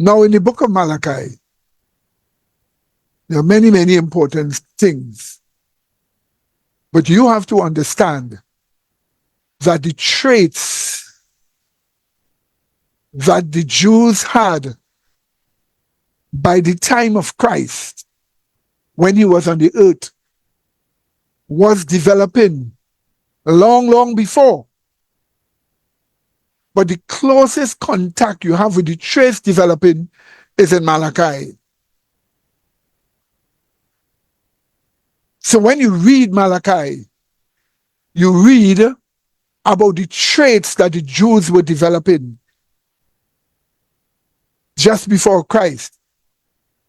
Now, in the book of Malachi, there are many, many important things. But you have to understand that the traits that the Jews had by the time of Christ, when he was on the earth, was developing long, long before. But the closest contact you have with the traits developing is in Malachi. So when you read Malachi, you read about the traits that the Jews were developing just before Christ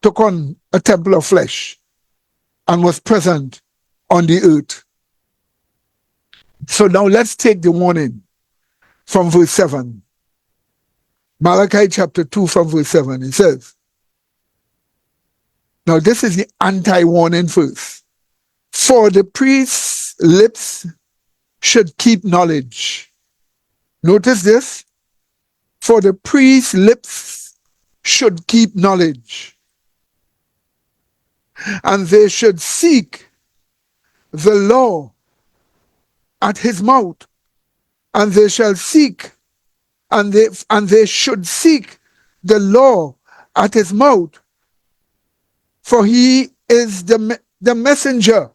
took on a temple of flesh and was present on the earth. So now let's take the warning from verse 7. Malachi chapter 2 from verse 7. It says, now this is the anti-warning verse. For the priest's lips should keep knowledge. Notice this. For the priest's lips should keep knowledge. And they should seek the law at his mouth. And they shall seek, and they should seek the law at his mouth. For he is the messenger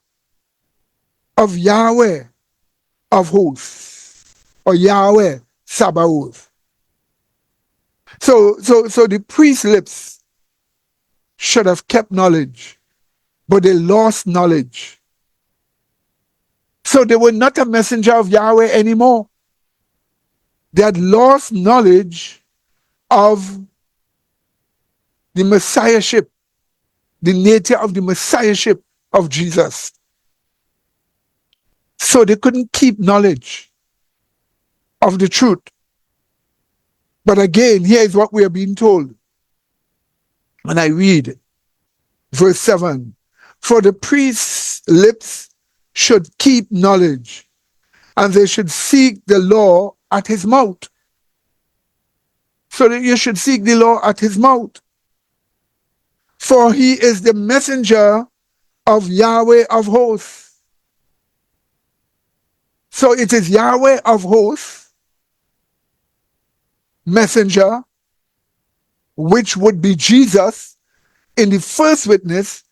of Yahweh of hosts, or Yahweh Sabaoth. So the priest's lips should have kept knowledge, but they lost knowledge. So they were not a messenger of Yahweh anymore. They had lost knowledge of the Messiahship, the nature of the Messiahship of Jesus. So they couldn't keep knowledge of the truth. But again, here is what we are being told. When I read verse 7, for the priest's lips should keep knowledge, and they should seek the law at his mouth. So that you should seek the law at his mouth. For he is the messenger of Yahweh of hosts. So it is Yahweh of hosts, messenger, which would be Jesus in the first witness,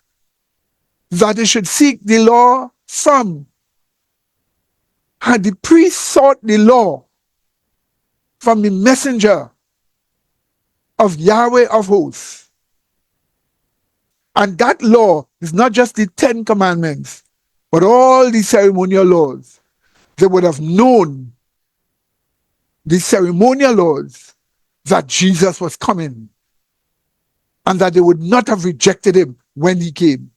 that they should seek the law from. Had the priest sought the law from the messenger of Yahweh of hosts, and that law is not just the 10 commandments, but all the ceremonial laws, they would have known the ceremonial laws that Jesus was coming, and that they would not have rejected him when he came.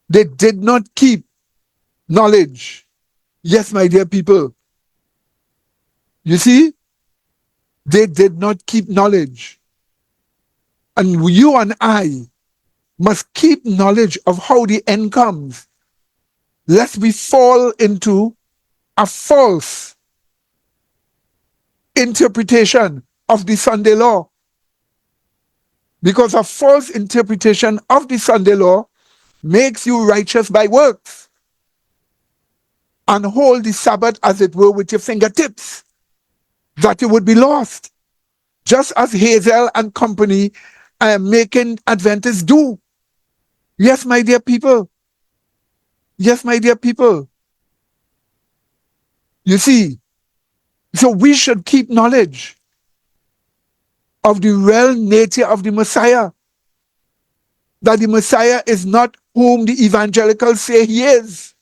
They did not keep knowledge. Yes, my dear people. You see, they did not keep knowledge. And you and I must keep knowledge of how the end comes, lest we fall into a false interpretation of the Sunday law. Because a false interpretation of the Sunday law makes you righteous by works and hold the Sabbath, as it were, with your fingertips, that you would be lost, just as Hazel and company making Adventists do. Yes, my dear people. Yes, my dear people. You see, so we should keep knowledge of the real nature of the Messiah. That the Messiah is not whom the evangelicals say he is.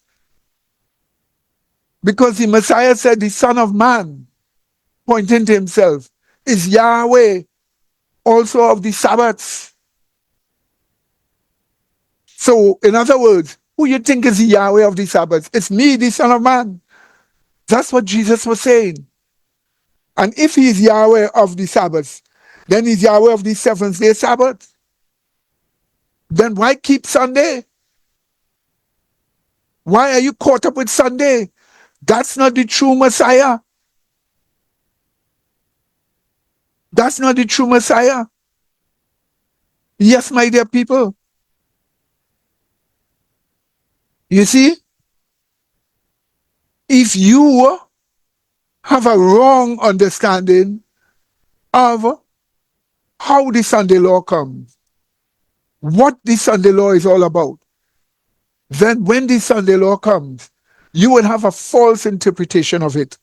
Because the Messiah said the Son of Man, pointing to himself, is Yahweh, also of the Sabbaths. So, in other words, who you think is the Yahweh of the Sabbaths? It's me, the Son of Man. That's what Jesus was saying. And if he is Yahweh of the Sabbaths, then he's Yahweh of the seventh-day Sabbath. Then why keep Sunday? Why are you caught up with Sunday? That's not the true Messiah. That's not the true Messiah. Yes, my dear people. You see, if you have a wrong understanding of how the Sunday law comes, what the Sunday law is all about, then when the Sunday law comes, you will have a false interpretation of it.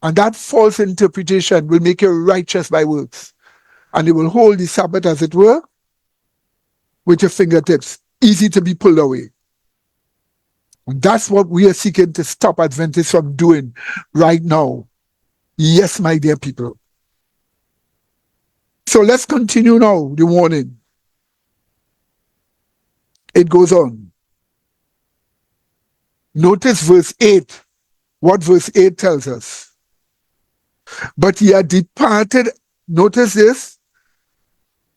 And that false interpretation will make you righteous by works. And it will hold the Sabbath, as it were, with your fingertips, easy to be pulled away. And that's what we are seeking to stop Adventists from doing right now. Yes, my dear people. So let's continue now, the warning. It goes on. Notice verse 8, what verse 8 tells us. But ye are departed, notice this,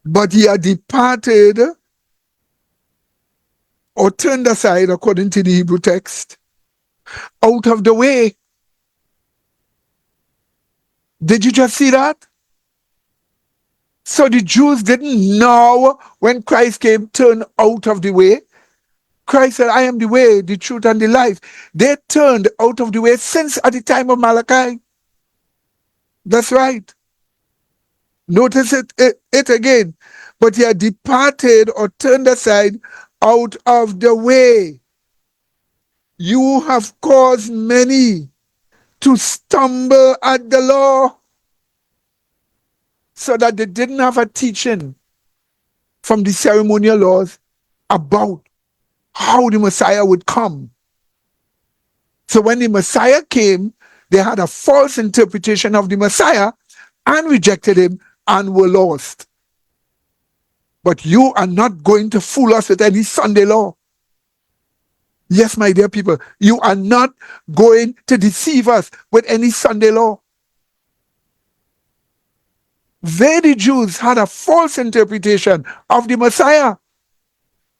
but ye are departed or turned aside, according to the Hebrew text, out of the way. Did you just see that? So the Jews didn't know when Christ came, turn out of the way. Christ said, I am the way, the truth, and the life. They turned out of the way since at the time of Malachi. That's right. Notice it again. But ye are departed or turned aside out of the way. You have caused many to stumble at the law, so that they didn't have a teaching from the ceremonial laws about how the Messiah would come. So when the Messiah came, they had a false interpretation of the Messiah and rejected him and were lost. But you are not going to fool us with any Sunday law. Yes, my dear people, you are not going to deceive us with any Sunday law. They, the Jews, had a false interpretation of the Messiah.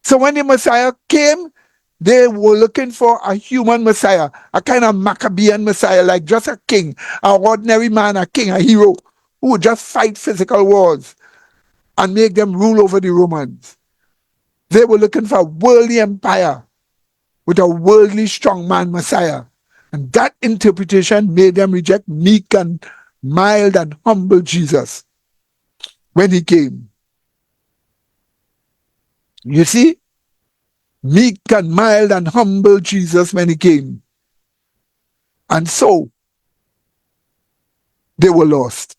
So when the Messiah came, they were looking for a human Messiah, a kind of Maccabean Messiah, like just a king, an ordinary man, a king, a hero, who would just fight physical wars and make them rule over the Romans. They were looking for a worldly empire with a worldly strongman Messiah. And that interpretation made them reject meek and mild and humble Jesus when he came. You see? Meek and mild and humble Jesus when he came. And so, they were lost.